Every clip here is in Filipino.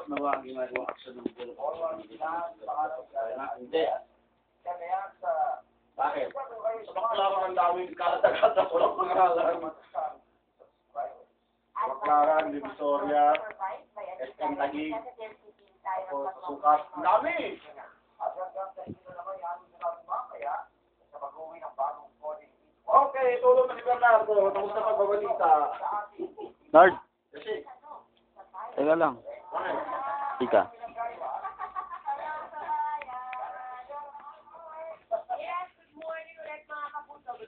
nawagi magawa action ng gulo. Hindi. Bakit? Sa Baklaran ang daming kalatagat na pulang pangalan. Baklaran, Divisoria, SM Taguig, Sukat. Ang dami! Okay, tulong na si Bernardo. Tapos na pagbabalita. Nard, Kasi, teka lang. Ika.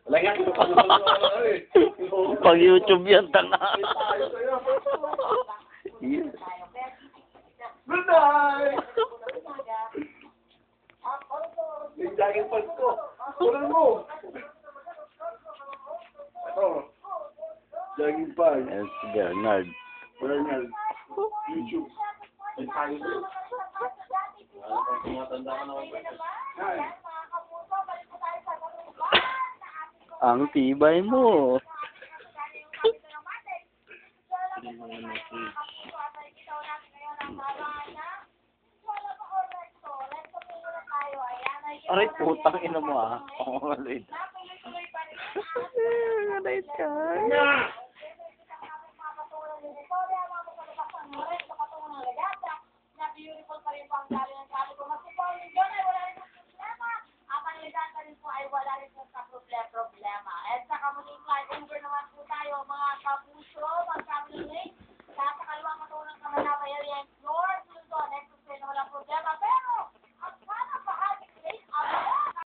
lagyan ko pa Pag YouTube yan, tanga. Yes. Good night! Yung jogging pants ko. Kunan mo. Ito. Jogging pants. Yes, Bernard. Bernard. YouTube. May tayo doon. Tumatanda ka na ako. Ang tibay mo. Aray, putang ina mo ah. Oh, aray. Aray ka.